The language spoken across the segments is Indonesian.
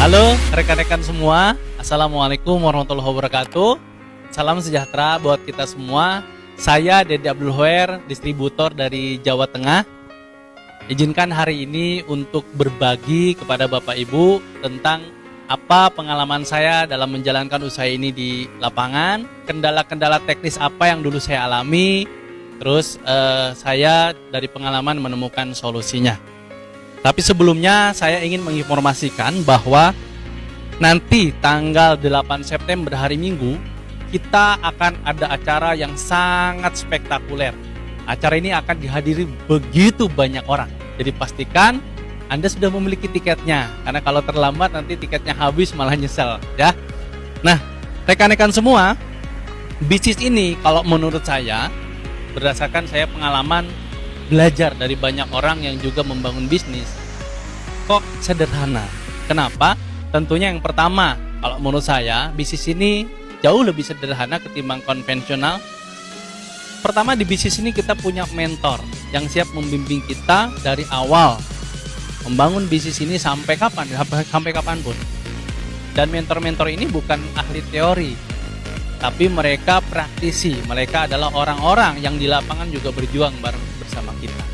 Halo rekan-rekan semua, Assalamualaikum warahmatullahi wabarakatuh. Salam sejahtera buat kita semua. Saya Dede Abdul Hoer, distributor dari Jawa Tengah. Izinkan hari ini untuk berbagi kepada Bapak Ibu tentang apa pengalaman saya dalam menjalankan usaha ini di lapangan, kendala-kendala teknis apa yang dulu saya alami, terus saya dari pengalaman menemukan solusinya. Tapi sebelumnya saya ingin menginformasikan bahwa nanti tanggal 8 September hari Minggu kita akan ada acara yang sangat spektakuler. Acara ini akan dihadiri begitu banyak orang. Jadi pastikan Anda sudah memiliki tiketnya, karena kalau terlambat nanti tiketnya habis malah nyesel ya. Nah, rekan-rekan semua, bisnis ini kalau menurut saya, berdasarkan saya pengalaman belajar dari banyak orang yang juga membangun bisnis, kok sederhana. Kenapa? Tentunya yang pertama, kalau menurut saya bisnis ini jauh lebih sederhana ketimbang konvensional. Pertama, di bisnis ini kita punya mentor yang siap membimbing kita dari awal membangun bisnis ini sampai kapanpun. Dan mentor-mentor ini bukan ahli teori, tapi mereka praktisi. Mereka adalah orang-orang yang di lapangan juga berjuang bareng bersama kita.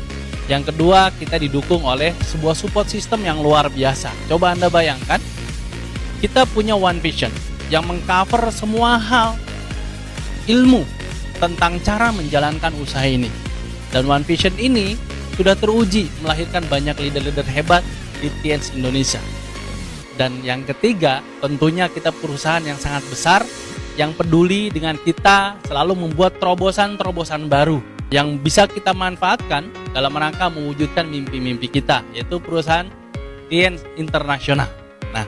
Yang kedua, kita didukung oleh sebuah support system yang luar biasa. Coba Anda bayangkan, kita punya One Vision yang mengcover semua hal ilmu tentang cara menjalankan usaha ini. Dan One Vision ini sudah teruji melahirkan banyak leader-leader hebat di TNS Indonesia. Dan yang ketiga, tentunya kita perusahaan yang sangat besar yang peduli dengan kita, selalu membuat terobosan-terobosan baru yang bisa kita manfaatkan dalam rangka mewujudkan mimpi-mimpi kita, yaitu perusahaan TNS Internasional. Nah,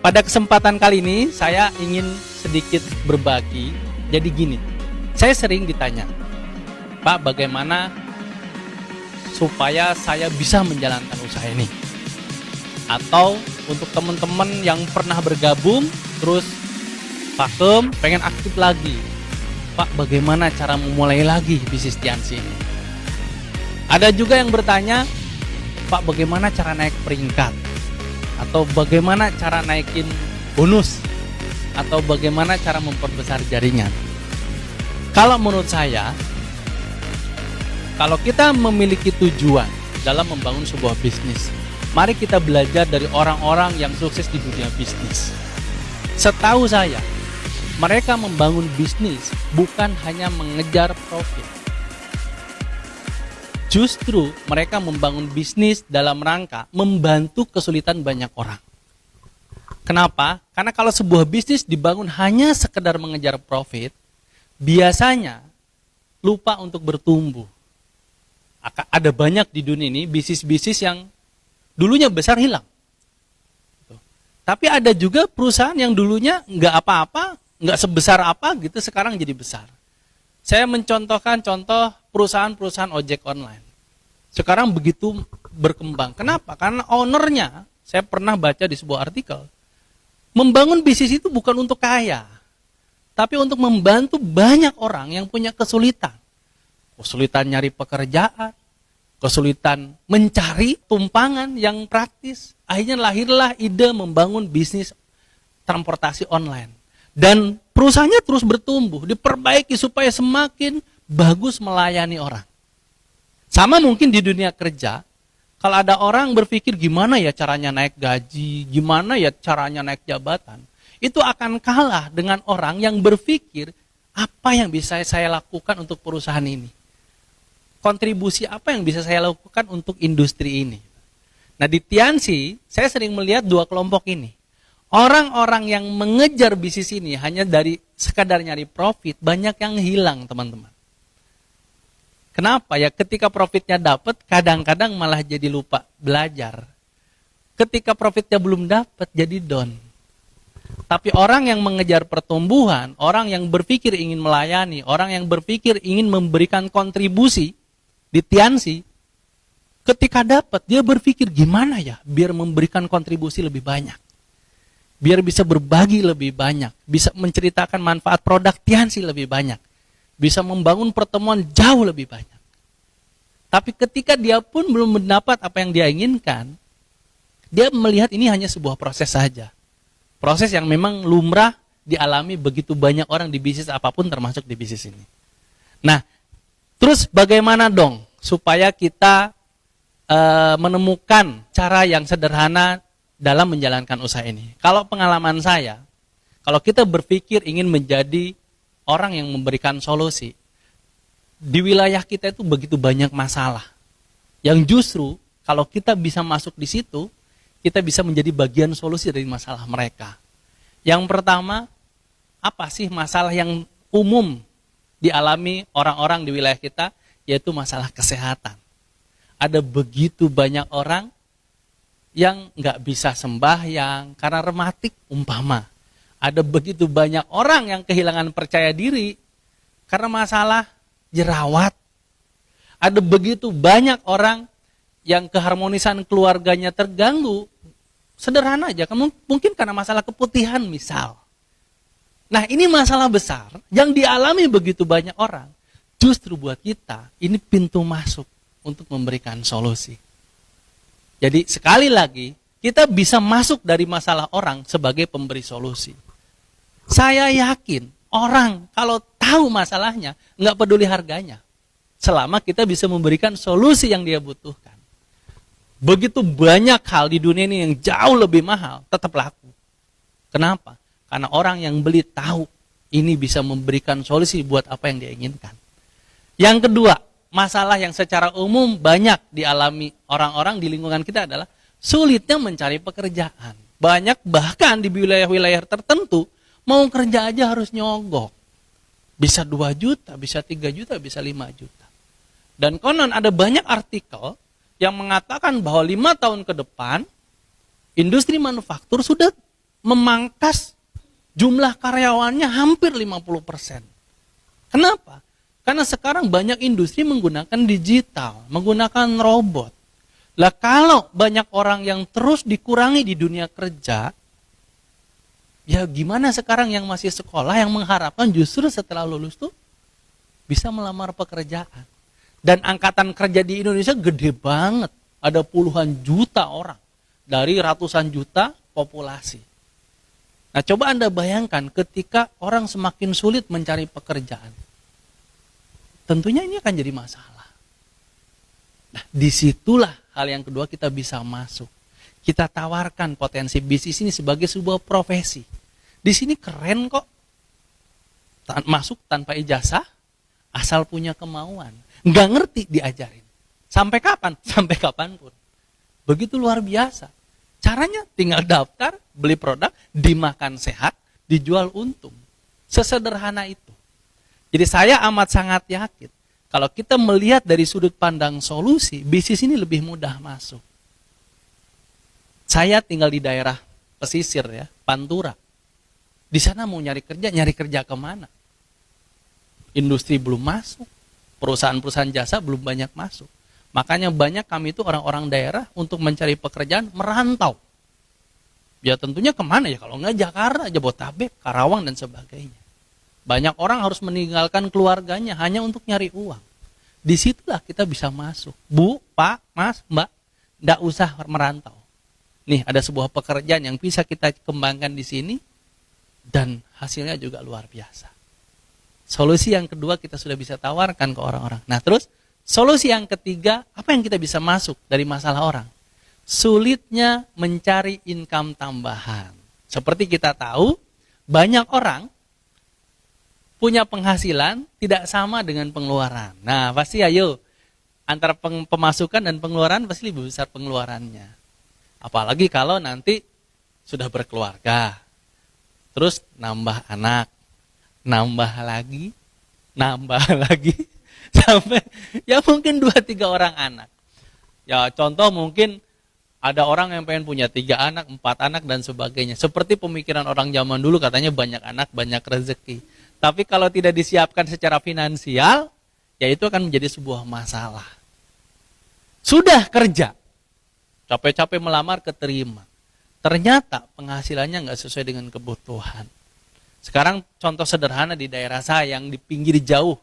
pada kesempatan kali ini saya ingin sedikit berbagi. Jadi gini, saya sering ditanya, Pak, bagaimana supaya saya bisa menjalankan usaha ini? Atau untuk teman-teman yang pernah bergabung terus vakum, pengen aktif lagi, Pak, bagaimana cara memulai lagi bisnis TNS ini? Ada juga yang bertanya, Pak, bagaimana cara naik peringkat? Atau bagaimana cara naikin bonus? Atau bagaimana cara memperbesar jaringan? Kalau menurut saya, kalau kita memiliki tujuan dalam membangun sebuah bisnis, mari kita belajar dari orang-orang yang sukses di dunia bisnis. Setahu saya, mereka membangun bisnis bukan hanya mengejar profit. Justru mereka membangun bisnis dalam rangka membantu kesulitan banyak orang. Kenapa? Karena kalau sebuah bisnis dibangun hanya sekedar mengejar profit, biasanya lupa untuk bertumbuh. Ada banyak di dunia ini bisnis-bisnis yang dulunya besar hilang. Tapi ada juga perusahaan yang dulunya nggak apa-apa, nggak sebesar apa gitu, sekarang jadi besar. Saya mencontohkan contoh perusahaan-perusahaan ojek online. Sekarang begitu berkembang. Kenapa? Karena ownernya, saya pernah baca di sebuah artikel, membangun bisnis itu bukan untuk kaya, tapi untuk membantu banyak orang yang punya kesulitan. Kesulitan nyari pekerjaan, kesulitan mencari tumpangan yang praktis. Akhirnya lahirlah ide membangun bisnis transportasi online. Dan perusahaannya terus bertumbuh, diperbaiki supaya semakin bagus melayani orang. Sama mungkin di dunia kerja, kalau ada orang berpikir gimana ya caranya naik gaji, gimana ya caranya naik jabatan, itu akan kalah dengan orang yang berpikir apa yang bisa saya lakukan untuk perusahaan ini. Kontribusi apa yang bisa saya lakukan untuk industri ini. Nah, di TNS saya sering melihat dua kelompok ini. Orang-orang yang mengejar bisnis ini hanya dari sekadar nyari profit, banyak yang hilang, teman-teman. Kenapa ya? Ketika profitnya dapat, kadang-kadang malah jadi lupa belajar. Ketika profitnya belum dapat, jadi down. Tapi orang yang mengejar pertumbuhan, orang yang berpikir ingin melayani, orang yang berpikir ingin memberikan kontribusi di TNS, ketika dapat, dia berpikir gimana ya biar memberikan kontribusi lebih banyak. Biar bisa berbagi lebih banyak, bisa menceritakan manfaat produk TNS lebih banyak, bisa membangun pertemuan jauh lebih banyak. Tapi ketika dia pun belum mendapat apa yang dia inginkan, dia melihat ini hanya sebuah proses saja. Proses yang memang lumrah dialami begitu banyak orang di bisnis apapun termasuk di bisnis ini. Nah, terus bagaimana dong supaya kita menemukan cara yang sederhana dalam menjalankan usaha ini? Kalau pengalaman saya, kalau kita berpikir ingin menjadi orang yang memberikan solusi, di wilayah kita itu begitu banyak masalah. Yang justru kalau kita bisa masuk di situ, kita bisa menjadi bagian solusi dari masalah mereka. Yang pertama, apa sih masalah yang umum dialami orang-orang di wilayah kita? Yaitu masalah kesehatan. Ada begitu banyak orang yang nggak bisa sembahyang karena rematik umpama. Ada begitu banyak orang yang kehilangan percaya diri karena masalah jerawat. Ada begitu banyak orang yang keharmonisan keluarganya terganggu. Sederhana aja, mungkin karena masalah keputihan misal. Nah, ini masalah besar yang dialami begitu banyak orang. Justru buat kita, ini pintu masuk untuk memberikan solusi. Jadi sekali lagi, kita bisa masuk dari masalah orang sebagai pemberi solusi. Saya yakin orang kalau tahu masalahnya, nggak peduli harganya. Selama kita bisa memberikan solusi yang dia butuhkan. Begitu banyak hal di dunia ini yang jauh lebih mahal, tetap laku. Kenapa? Karena orang yang beli tahu ini bisa memberikan solusi buat apa yang dia inginkan. Yang kedua, masalah yang secara umum banyak dialami orang-orang di lingkungan kita adalah sulitnya mencari pekerjaan. Banyak bahkan di wilayah-wilayah tertentu, mau kerja aja harus nyogok. Bisa 2 juta, bisa 3 juta, bisa 5 juta. Dan konon ada banyak artikel yang mengatakan bahwa 5 tahun ke depan, industri manufaktur sudah memangkas jumlah karyawannya hampir 50%. Kenapa? Karena sekarang banyak industri menggunakan digital, menggunakan robot. Lah kalau banyak orang yang terus dikurangi di dunia kerja, ya gimana sekarang yang masih sekolah yang mengharapkan justru setelah lulus tuh bisa melamar pekerjaan. Dan angkatan kerja di Indonesia gede banget. Ada puluhan juta orang dari ratusan juta populasi. Nah, coba Anda bayangkan ketika orang semakin sulit mencari pekerjaan. Tentunya ini akan jadi masalah. Nah, disitulah hal yang kedua kita bisa masuk. Kita tawarkan potensi bisnis ini sebagai sebuah profesi. Di sini keren kok. Masuk tanpa ijazah, asal punya kemauan. Nggak ngerti diajarin. Sampai kapan? Sampai kapanpun. Begitu luar biasa. Caranya tinggal daftar, beli produk, dimakan sehat, dijual untung. Sesederhana itu. Jadi saya amat sangat yakin, kalau kita melihat dari sudut pandang solusi, bisnis ini lebih mudah masuk. Saya tinggal di daerah pesisir ya, Pantura. Di sana mau nyari kerja kemana? Industri belum masuk. Perusahaan-perusahaan jasa belum banyak masuk. Makanya banyak kami itu orang-orang daerah untuk mencari pekerjaan merantau. Ya tentunya kemana ya? Kalau nggak Jakarta, Jabodetabek, Karawang, dan sebagainya. Banyak orang harus meninggalkan keluarganya hanya untuk nyari uang. Disitulah kita bisa masuk. Bu, Pak, Mas, Mbak, nggak usah merantau. Nih ada sebuah pekerjaan yang bisa kita kembangkan di sini dan hasilnya juga luar biasa. Solusi yang kedua kita sudah bisa tawarkan ke orang-orang. Nah terus solusi yang ketiga, apa yang kita bisa masuk dari masalah orang? Sulitnya mencari income tambahan. Seperti kita tahu, banyak orang punya penghasilan tidak sama dengan pengeluaran. Nah pasti ayo, antara pemasukan dan pengeluaran pasti lebih besar pengeluarannya. Apalagi kalau nanti sudah berkeluarga, terus nambah anak, nambah lagi, sampai ya mungkin 2-3 orang anak. Ya contoh mungkin ada orang yang pengen punya 3 anak, 4 anak dan sebagainya. Seperti pemikiran orang zaman dulu katanya banyak anak, banyak rezeki. Tapi kalau tidak disiapkan secara finansial, ya itu akan menjadi sebuah masalah. Sudah kerja, capek-capek melamar keterima. Ternyata penghasilannya nggak sesuai dengan kebutuhan. Sekarang contoh sederhana di daerah saya yang di pinggir jauh,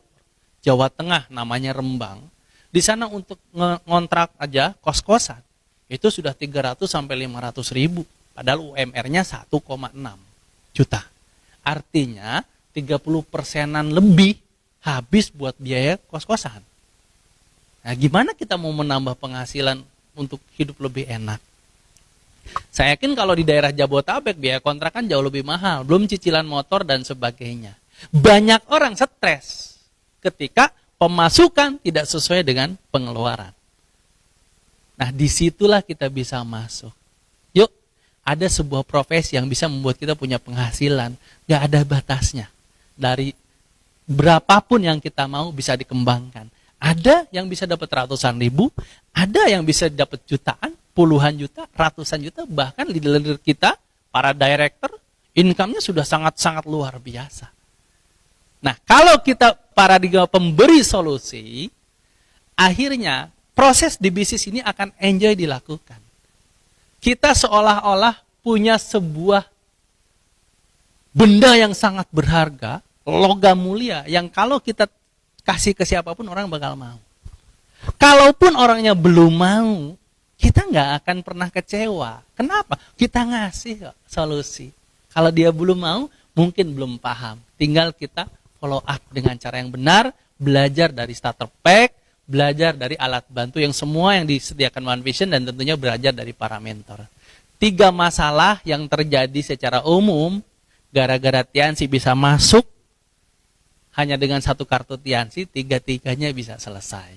Jawa Tengah namanya Rembang. Di sana untuk ngontrak aja kos-kosan, itu sudah 300 sampai 500 ribu. Padahal UMR-nya 1,6 juta. Artinya 30%-an lebih habis buat biaya kos-kosan. Nah, gimana kita mau menambah penghasilan untuk hidup lebih enak? Saya yakin kalau di daerah Jabodetabek biaya kontrakan jauh lebih mahal, belum cicilan motor dan sebagainya. Banyak orang stres ketika pemasukan tidak sesuai dengan pengeluaran. Nah, disitulah kita bisa masuk. Yuk, ada sebuah profesi yang bisa membuat kita punya penghasilan, gak ada batasnya. Dari berapapun yang kita mau bisa dikembangkan. Ada yang bisa dapat ratusan ribu, ada yang bisa dapat jutaan, puluhan juta, ratusan juta, bahkan leader kita, para director, income-nya sudah sangat-sangat luar biasa. Nah, kalau kita paradigma pemberi solusi, akhirnya proses di bisnis ini akan enjoy dilakukan. Kita seolah-olah punya sebuah benda yang sangat berharga, logam mulia, yang kalau kita kasih ke siapapun orang bakal mau. Kalaupun orangnya belum mau, kita nggak akan pernah kecewa. Kenapa? Kita ngasih kok solusi. Kalau dia belum mau, mungkin belum paham. Tinggal kita follow up dengan cara yang benar, belajar dari starter pack, belajar dari alat bantu yang semua yang disediakan One Vision, dan tentunya belajar dari para mentor. 3 masalah yang terjadi secara umum, gara-gara Tiansi bisa masuk, hanya dengan 1 kartu Tiansi, 3-tiganya bisa selesai.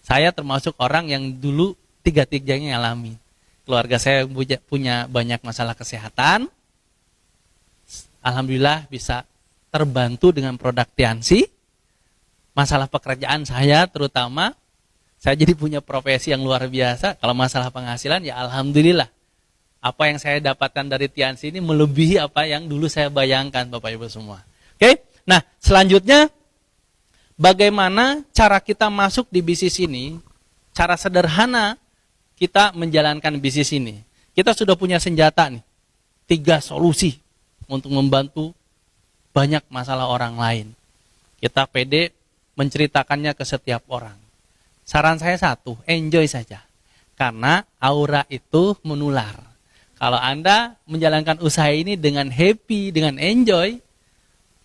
Saya termasuk orang yang dulu 3-tiganya alami. Keluarga saya punya banyak masalah kesehatan. Alhamdulillah bisa terbantu dengan produk Tiansi. Masalah pekerjaan saya terutama, saya jadi punya profesi yang luar biasa. Kalau masalah penghasilan ya alhamdulillah. Apa yang saya dapatkan dari Tiansi ini melebihi apa yang dulu saya bayangkan, Bapak Ibu semua. Oke? Nah, selanjutnya bagaimana cara kita masuk di bisnis ini? Cara sederhana kita menjalankan bisnis ini. Kita sudah punya senjata nih. 3 solusi untuk membantu banyak masalah orang lain. Kita pede menceritakannya ke setiap orang. Saran saya 1, enjoy saja. Karena aura itu menular. Kalau Anda menjalankan usaha ini dengan happy, dengan enjoy,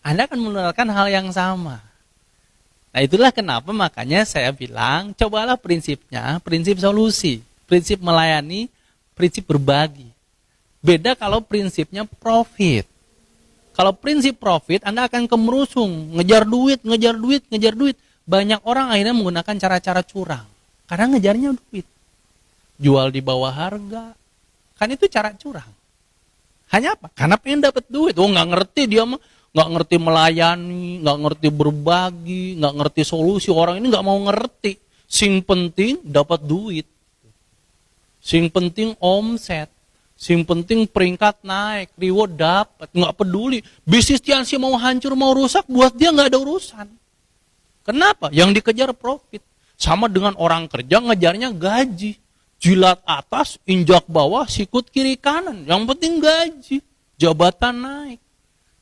Anda akan menularkan hal yang sama. Nah, itulah kenapa makanya saya bilang, cobalah prinsipnya, prinsip solusi, prinsip melayani, prinsip berbagi. Beda kalau prinsipnya profit. Kalau prinsip profit, Anda akan kemerusung, ngejar duit. Banyak orang akhirnya menggunakan cara-cara curang. Karena ngejarnya duit. Jual di bawah harga. Kan itu cara curang. Hanya apa? Karena pengen dapat duit. Oh, nggak ngerti dia mah. Nggak ngerti melayani, nggak ngerti berbagi, nggak ngerti solusi. Orang ini nggak mau ngerti. Sing penting dapat duit. Sing penting omset. Sing penting peringkat naik, reward dapat. Nggak peduli. Bisnis Tiansi mau hancur, mau rusak, buat dia nggak ada urusan. Kenapa? Yang dikejar profit. Sama dengan orang kerja ngejarnya gaji. Jilat atas, injak bawah, sikut kiri kanan. Yang penting gaji, jabatan naik.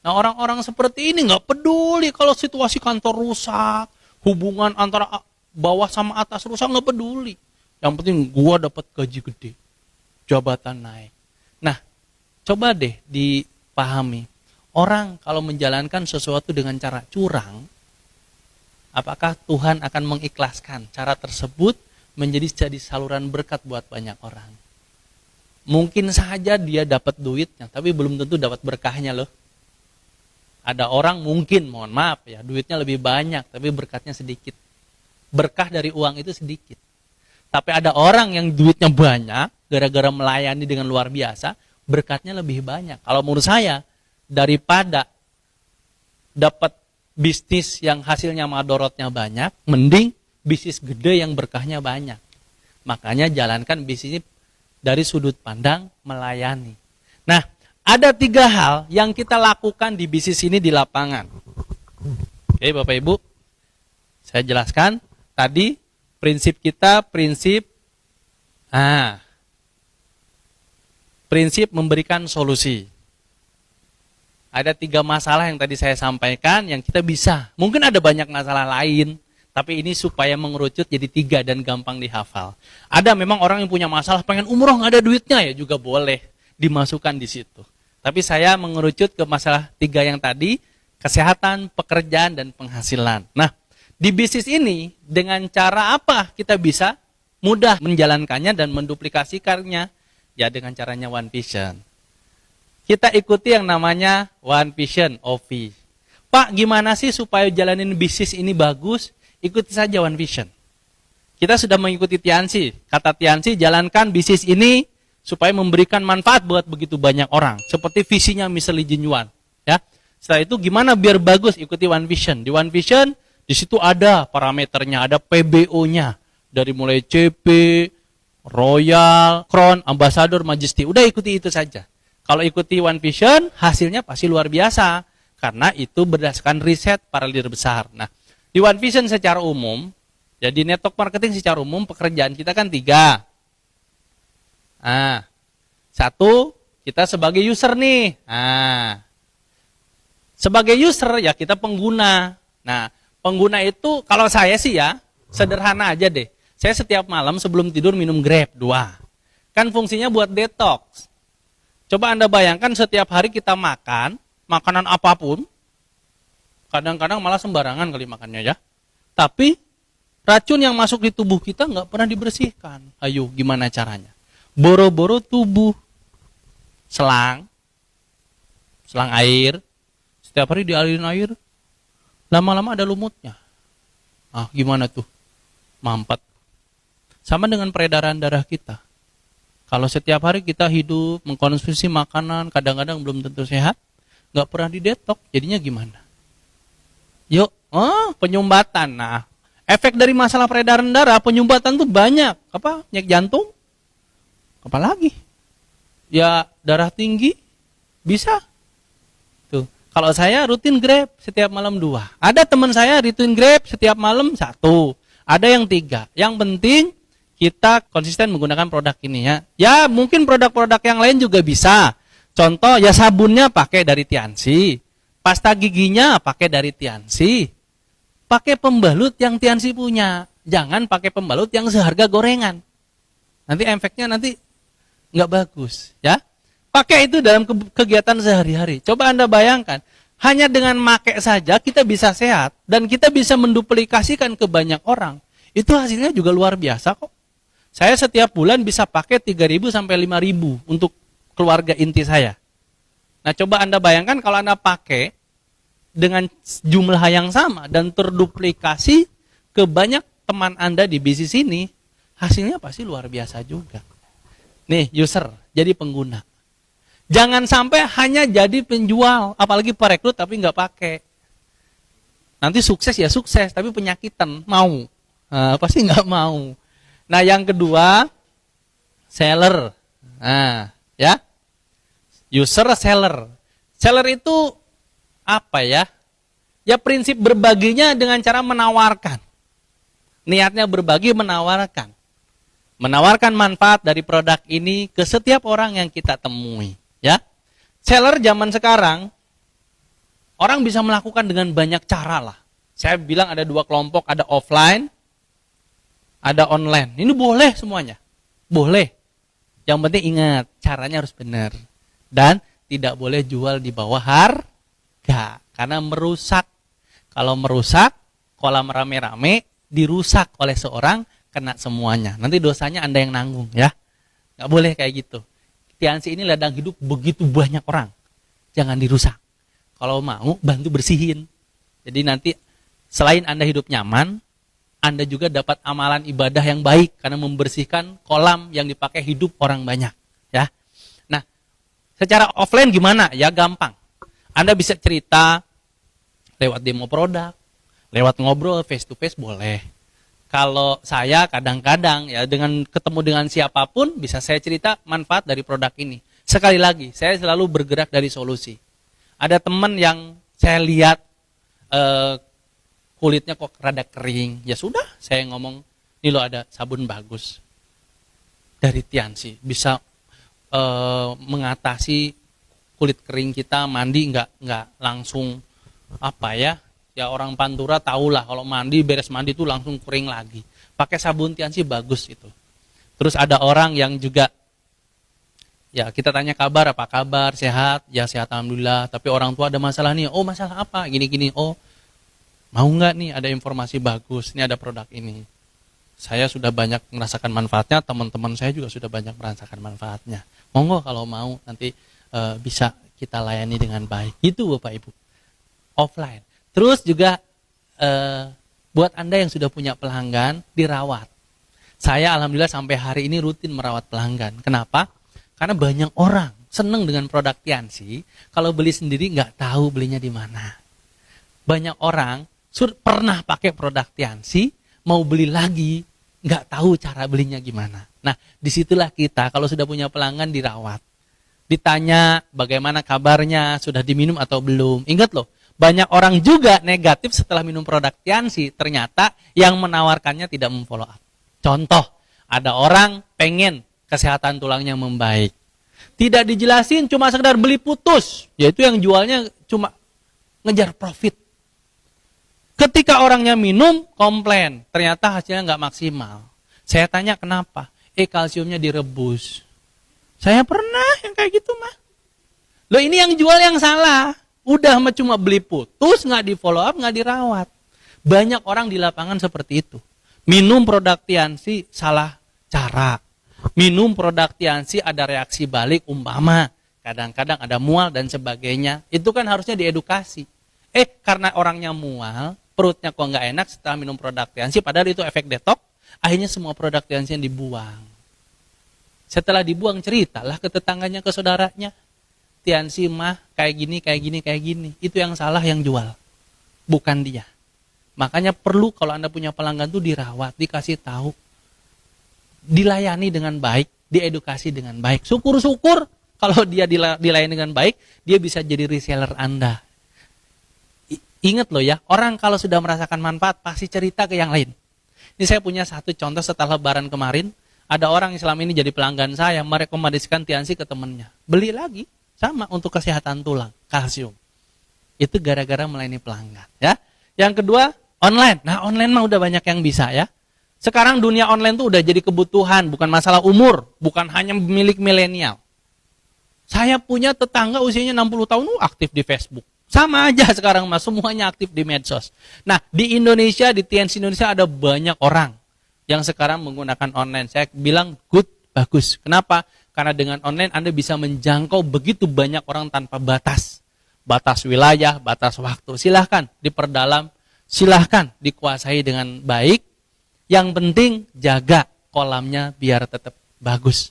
Nah, orang-orang seperti ini nggak peduli kalau situasi kantor rusak, hubungan antara bawah sama atas rusak, nggak peduli. Yang penting gua dapat gaji gede, jabatan naik. Nah, coba deh dipahami. Orang kalau menjalankan sesuatu dengan cara curang, apakah Tuhan akan mengikhlaskan cara tersebut menjadi saluran berkat buat banyak orang? Mungkin saja dia dapat duitnya, tapi belum tentu dapat berkahnya loh. Ada orang mungkin, mohon maaf ya, duitnya lebih banyak, tapi berkatnya sedikit. Berkah dari uang itu sedikit. Tapi ada orang yang duitnya banyak, gara-gara melayani dengan luar biasa, berkatnya lebih banyak. Kalau menurut saya, daripada dapat bisnis yang hasilnya madorotnya banyak, mending bisnis gede yang berkahnya banyak. Makanya jalankan bisnis dari sudut pandang melayani. Nah, ada 3 hal yang kita lakukan di bisnis ini di lapangan. Oke, Bapak Ibu, saya jelaskan. Tadi prinsip kita, prinsip memberikan solusi. Ada 3 masalah yang tadi saya sampaikan yang kita bisa. Mungkin ada banyak masalah lain, tapi ini supaya mengerucut jadi 3 dan gampang dihafal. Ada memang orang yang punya masalah, pengen umroh nggak ada duitnya, ya juga boleh. dimasukkan di situ. Tapi saya mengerucut ke masalah 3 yang tadi, kesehatan, pekerjaan, dan penghasilan. Nah, di bisnis ini dengan cara apa kita bisa mudah menjalankannya dan menduplikasikannya? Ya dengan caranya One Vision. Kita ikuti yang namanya One Vision OV. Pak, gimana sih supaya jalanin bisnis ini bagus? Ikuti saja One Vision. Kita sudah mengikuti Tiansi. Kata Tiansi, jalankan bisnis ini supaya memberikan manfaat buat begitu banyak orang. Seperti visinya Mr. Lee Jin Yuan. Ya. Setelah itu gimana biar bagus? Ikuti One Vision. Di One Vision, di situ ada parameternya, ada PBO-nya. Dari mulai CP, Royal, Crown, Ambassador, Majesty. Udah ikuti itu saja. Kalau ikuti One Vision, hasilnya pasti luar biasa. Karena itu berdasarkan riset para leader besar. Nah, di One Vision secara umum, jadi network marketing secara umum, pekerjaan kita kan 3. Nah, 1, kita sebagai user nih. Nah, sebagai user ya kita pengguna. Nah, pengguna itu kalau saya sih ya, sederhana aja deh. Saya setiap malam sebelum tidur minum Grab 2. Kan fungsinya buat detox. Coba Anda bayangkan setiap hari kita makan, makanan apapun, kadang-kadang malah sembarangan kali makannya ya. Tapi racun yang masuk di tubuh kita nggak pernah dibersihkan. Ayo, gimana caranya? Boro-boro tubuh, selang air, setiap hari dialirin air, lama-lama ada lumutnya. Ah, gimana tuh? Mampet. Sama dengan peredaran darah kita. Kalau setiap hari kita hidup, mengkonsumsi makanan, kadang-kadang belum tentu sehat, nggak pernah didetok, jadinya gimana? Yuk, penyumbatan. Nah, efek dari masalah peredaran darah, penyumbatan tuh banyak. Apa? Penyakit jantung? Apalagi? Ya, darah tinggi? Bisa. Tuh. Kalau saya rutin Grab setiap malam 2. Ada teman saya rutin Grab setiap malam 1. Ada yang 3. Yang penting kita konsisten menggunakan produk ini ya. Ya, mungkin produk-produk yang lain juga bisa. Contoh, ya sabunnya pakai dari Tiansi. Pasta giginya pakai dari Tiansi. Pakai pembalut yang Tiansi punya. Jangan pakai pembalut yang seharga gorengan. Nanti efeknya nggak bagus. Ya, pakai itu dalam kegiatan sehari-hari. Coba Anda bayangkan, hanya dengan pakai saja kita bisa sehat. Dan kita bisa menduplikasikan ke banyak orang. Itu hasilnya juga luar biasa kok. Saya setiap bulan bisa pakai 3.000 sampai 5.000 untuk keluarga inti saya. Nah, coba Anda bayangkan kalau Anda pakai dengan jumlah yang sama dan terduplikasi ke banyak teman Anda di bisnis ini, hasilnya pasti luar biasa juga. Nih, user, jadi pengguna. Jangan sampai hanya jadi penjual, apalagi perekrut tapi nggak pakai. Nanti sukses ya sukses, tapi penyakitan, mau. Pasti nggak mau. Nah, yang kedua, seller. Nah, ya. User, seller. Seller itu apa ya? Ya prinsip berbaginya dengan cara menawarkan. Niatnya berbagi, menawarkan. Menawarkan manfaat dari produk ini ke setiap orang yang kita temui. Ya, seller zaman sekarang, orang bisa melakukan dengan banyak cara lah. Saya bilang ada 2 kelompok, ada offline, ada online. Ini boleh semuanya. Boleh. Yang penting ingat, caranya harus benar. Dan tidak boleh jual di bawah harga. Karena merusak. Kalau merusak, kolam rame-rame dirusak oleh seorang, kena semuanya. Nanti dosanya Anda yang nanggung ya. Nggak boleh kayak gitu. Tiansi ini ladang hidup begitu banyak orang. Jangan dirusak. Kalau mau, bantu bersihin. Jadi nanti selain Anda hidup nyaman, Anda juga dapat amalan ibadah yang baik karena membersihkan kolam yang dipakai hidup orang banyak. Ya. Nah, secara offline gimana? Ya gampang. Anda bisa cerita lewat demo produk, lewat ngobrol face to face boleh. Kalau saya kadang-kadang ya dengan ketemu dengan siapapun bisa saya cerita manfaat dari produk ini. Sekali lagi, saya selalu bergerak dari solusi. Ada teman yang saya lihat kulitnya kok rada kering. Ya sudah, saya ngomong, ini loh ada sabun bagus dari Tiansi. Bisa mengatasi kulit kering kita, mandi nggak langsung apa ya. Ya orang Pantura tahulah kalau mandi, beres mandi itu langsung kering lagi. Pakai sabun Tiansi bagus itu. Terus ada orang yang juga Ya kita tanya kabar, apa kabar, sehat? Ya sehat alhamdulillah. Tapi orang tua ada masalah nih. Oh masalah apa? Gini-gini. Oh mau nggak nih ada informasi bagus? Ini ada produk ini. Saya sudah banyak merasakan manfaatnya. Teman-teman saya juga sudah banyak merasakan manfaatnya. Monggo kalau mau nanti bisa kita layani dengan baik. Gitu Bapak Ibu. Offline. Terus juga buat Anda yang sudah punya pelanggan dirawat. Saya alhamdulillah sampai hari ini rutin merawat pelanggan. Kenapa? Karena banyak orang seneng dengan produk Tiansi, kalau beli sendiri nggak tahu belinya di mana. Banyak orang pernah pakai produk Tiansi, mau beli lagi, nggak tahu cara belinya gimana. Nah, disitulah kita kalau sudah punya pelanggan dirawat. Ditanya bagaimana kabarnya, sudah diminum atau belum. Ingat loh, banyak orang juga negatif setelah minum produk Tiansi, ternyata yang menawarkannya tidak memfollow up. Contoh, ada orang pengen kesehatan tulangnya membaik. Tidak dijelasin, cuma sekedar beli putus. Yaitu yang jualnya cuma ngejar profit. Ketika orangnya minum, komplain. Ternyata hasilnya nggak maksimal. Saya tanya kenapa? Kalsiumnya direbus. Saya pernah yang kayak gitu mah. Loh ini yang jual yang salah. Udah cuma beli putus, nggak di follow up, nggak dirawat. Banyak orang di lapangan seperti itu. Minum produk Tiansi salah cara. Minum produk Tiansi ada reaksi balik umpama. Kadang-kadang ada mual dan sebagainya. Itu kan harusnya diedukasi. Karena orangnya mual, perutnya kok nggak enak setelah minum produk Tiansi, padahal itu efek detok, akhirnya semua produk Tiansi yang dibuang. Setelah dibuang ceritalah ke tetangganya, ke saudaranya. Tiansi mah kayak gini, kayak gini, kayak gini. Itu yang salah yang jual. Bukan dia. Makanya perlu kalau Anda punya pelanggan tuh dirawat, dikasih tahu. Dilayani dengan baik, diedukasi dengan baik. Syukur-syukur kalau dia dilayani dengan baik, dia bisa jadi reseller Anda. Ingat loh ya, orang kalau sudah merasakan manfaat pasti cerita ke yang lain. Ini saya punya satu contoh setelah lebaran kemarin, ada orang yang selama ini jadi pelanggan saya merekomendasikan Tiansi ke temannya. Beli lagi, sama untuk kesehatan tulang, kalsium. Itu gara-gara melayani pelanggan. Ya. Yang kedua, online. Nah online mah udah banyak yang bisa ya. Sekarang dunia online tuh udah jadi kebutuhan, bukan masalah umur, bukan hanya milik milenial. Saya punya tetangga usianya 60 tahun aktif di Facebook. Sama aja sekarang mas, semuanya aktif di medsos. Nah di Indonesia, di Tiansi Indonesia ada banyak orang yang sekarang menggunakan online. Saya bilang good, bagus. Kenapa? Karena dengan online Anda bisa menjangkau begitu banyak orang tanpa batas. Batas wilayah, batas waktu. Silahkan diperdalam, silahkan dikuasai dengan baik. Yang penting jaga kolamnya biar tetap bagus.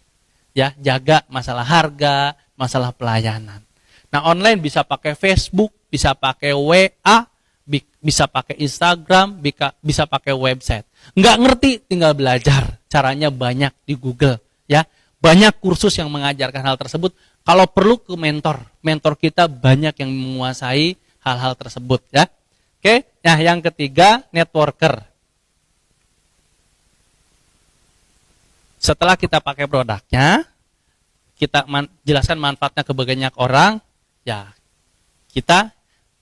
Ya, jaga masalah harga, masalah pelayanan. Nah, online bisa pakai Facebook, bisa pakai WA, bisa pakai Instagram, bisa pakai website. Nggak ngerti, tinggal belajar. Caranya banyak di Google. Ya, banyak kursus yang mengajarkan hal tersebut. Kalau perlu ke mentor. Mentor kita banyak yang menguasai hal-hal tersebut. Ya, oke. Nah, yang ketiga, networker. Setelah kita pakai produknya, kita jelaskan manfaatnya ke banyak orang, ya kita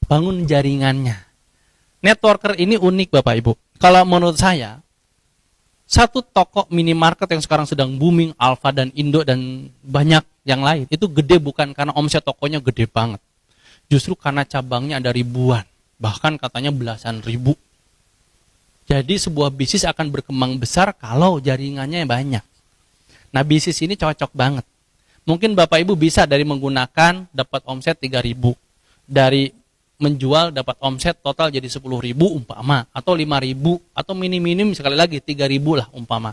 bangun jaringannya. Networker ini unik Bapak Ibu. Kalau menurut saya, satu toko minimarket yang sekarang sedang booming, Alfa dan Indo dan banyak yang lain, itu gede bukan karena omset tokonya gede banget. Justru karena cabangnya ada ribuan, bahkan katanya belasan ribu. Jadi sebuah bisnis akan berkembang besar kalau jaringannya banyak. Nah bisnis ini cocok banget. Mungkin Bapak Ibu bisa dari menggunakan dapat omset 3.000. Dari menjual dapat omset total jadi 10.000 umpama. Atau 5.000 atau minim-minim sekali lagi 3.000 lah umpama.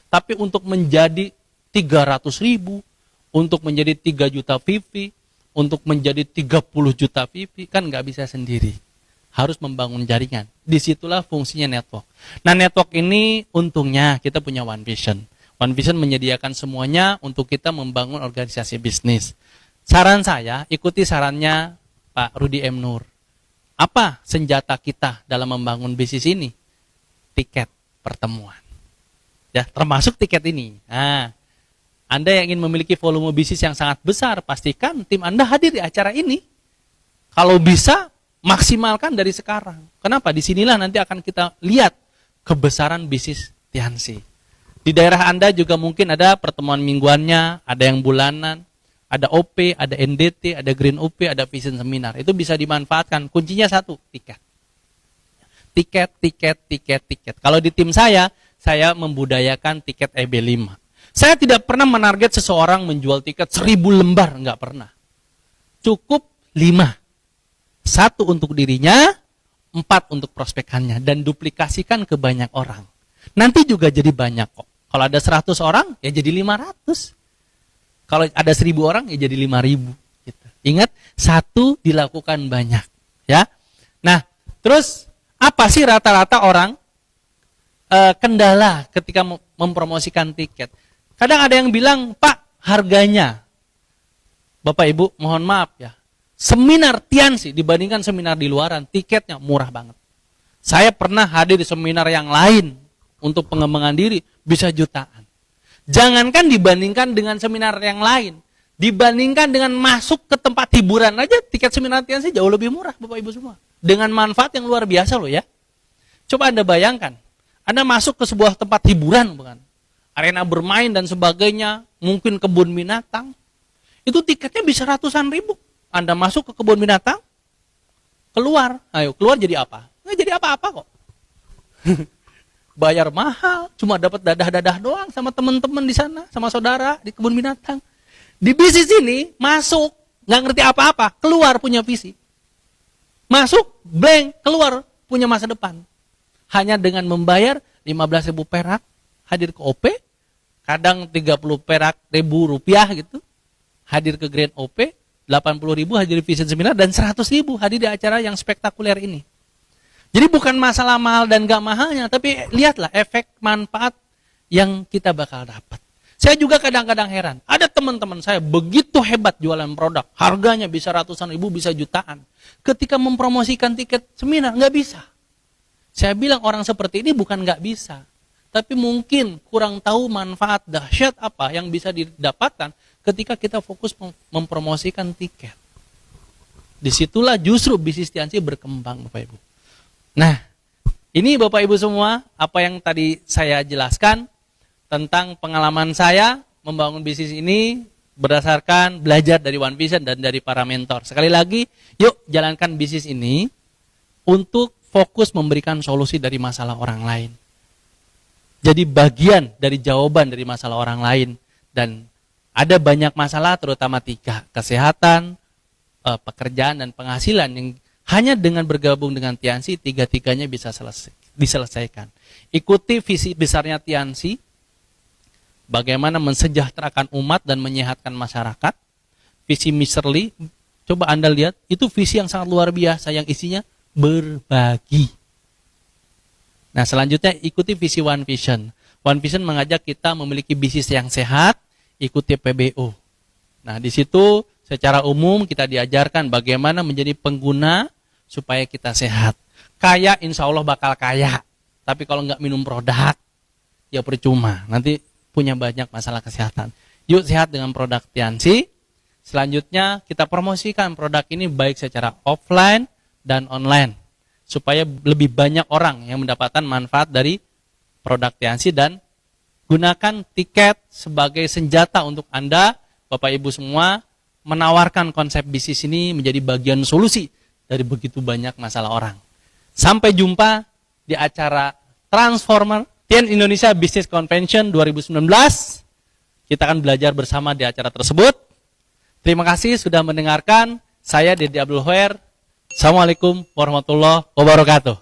Tapi untuk menjadi 300.000, untuk menjadi 3 juta VV, untuk menjadi 30 juta VV kan nggak bisa sendiri. Harus membangun jaringan. Disitulah fungsinya network. Nah network ini untungnya kita punya One Vision. One Vision menyediakan semuanya untuk kita membangun organisasi bisnis. Saran saya, ikuti sarannya Pak Rudi M. Nur. Apa senjata kita dalam membangun bisnis ini? Tiket pertemuan. Ya, termasuk tiket ini. Nah, Anda yang ingin memiliki volume bisnis yang sangat besar, pastikan tim Anda hadir di acara ini. Kalau bisa, maksimalkan dari sekarang. Kenapa? Disinilah nanti akan kita lihat kebesaran bisnis Tiansi. Di daerah Anda juga mungkin ada pertemuan mingguannya, ada yang bulanan, ada OP, ada NDT, ada Green OP, ada Vision Seminar. Itu bisa dimanfaatkan. Kuncinya satu, tiket. Tiket. Kalau di tim saya membudayakan tiket EB5. Saya tidak pernah menarget seseorang menjual tiket 1000 lembar, nggak pernah. Cukup 5. 1 untuk dirinya, 4 untuk prospekannya, dan duplikasikan ke banyak orang. Nanti juga jadi banyak kok. Kalau ada 100 orang, ya jadi 500. Kalau ada 1000 orang, ya jadi 5000. Gitu. Ingat, 1 dilakukan banyak. Ya. Nah, terus apa sih rata-rata orang kendala ketika mempromosikan tiket? Kadang ada yang bilang, Pak, harganya. Bapak Ibu, mohon maaf ya. Seminar Tiansi dibandingkan seminar di luaran, tiketnya murah banget. Saya pernah hadir di seminar yang lain untuk pengembangan diri, bisa jutaan. Jangankan dibandingkan dengan seminar yang lain, dibandingkan dengan masuk ke tempat hiburan aja, tiket seminar Tiansi jauh lebih murah, Bapak Ibu semua. Dengan manfaat yang luar biasa loh ya. Coba Anda bayangkan, Anda masuk ke sebuah tempat hiburan, bukan? Arena bermain dan sebagainya, mungkin kebun binatang, itu tiketnya bisa ratusan ribu. Anda masuk ke kebun binatang, keluar jadi apa? Nggak jadi apa-apa kok. Bayar mahal, cuma dapat dadah-dadah doang sama teman-teman di sana, sama saudara di kebun binatang. Di bisnis ini masuk, nggak ngerti apa-apa, keluar punya visi. Masuk, blank, keluar punya masa depan. Hanya dengan membayar 15.000 perak, hadir ke OP, kadang 30 perak ribu rupiah gitu, hadir ke Grand OP, 80.000 hadir di Vision Seminar, dan 100.000 hadir di acara yang spektakuler ini. Jadi bukan masalah mahal dan gak mahalnya, tapi lihatlah efek manfaat yang kita bakal dapat. Saya juga kadang-kadang heran, ada teman-teman saya begitu hebat jualan produk, harganya bisa ratusan ribu, bisa jutaan. Ketika mempromosikan tiket seminar, gak bisa. Saya bilang orang seperti ini bukan gak bisa, tapi mungkin kurang tahu manfaat dahsyat apa yang bisa didapatkan ketika kita fokus mempromosikan tiket. Disitulah justru bisnis Tiansi berkembang, Bapak Ibu. Nah, ini Bapak Ibu semua, apa yang tadi saya jelaskan tentang pengalaman saya membangun bisnis ini berdasarkan belajar dari One Vision dan dari para mentor. Sekali lagi, yuk jalankan bisnis ini untuk fokus memberikan solusi dari masalah orang lain. Jadi bagian dari jawaban dari masalah orang lain. Dan ada banyak masalah, terutama 3, kesehatan, pekerjaan, dan penghasilan yang hanya dengan bergabung dengan Tiansi, 3-tiganya bisa diselesaikan. Ikuti visi besarnya Tiansi, bagaimana mensejahterakan umat dan menyehatkan masyarakat. Visi Mr. Lee, coba Anda lihat, itu visi yang sangat luar biasa, yang isinya berbagi. Nah, selanjutnya ikuti visi One Vision. One Vision mengajak kita memiliki bisnis yang sehat, ikuti PBO. Nah, di situ secara umum kita diajarkan bagaimana menjadi pengguna supaya kita sehat. Kaya insya Allah bakal kaya. Tapi kalau nggak minum produk, ya percuma. Nanti punya banyak masalah kesehatan. Yuk sehat dengan produk Tiansi. Selanjutnya kita promosikan produk ini baik secara offline dan online. Supaya lebih banyak orang yang mendapatkan manfaat dari produk Tiansi, dan gunakan tiket sebagai senjata untuk Anda, Bapak Ibu semua, menawarkan konsep bisnis ini menjadi bagian solusi dari begitu banyak masalah orang. Sampai jumpa di acara Transformer Tian Indonesia Business Convention 2019. Kita akan belajar bersama di acara tersebut. Terima kasih sudah mendengarkan. Saya Deddy Abdul Hoer. Assalamualaikum warahmatullahi wabarakatuh.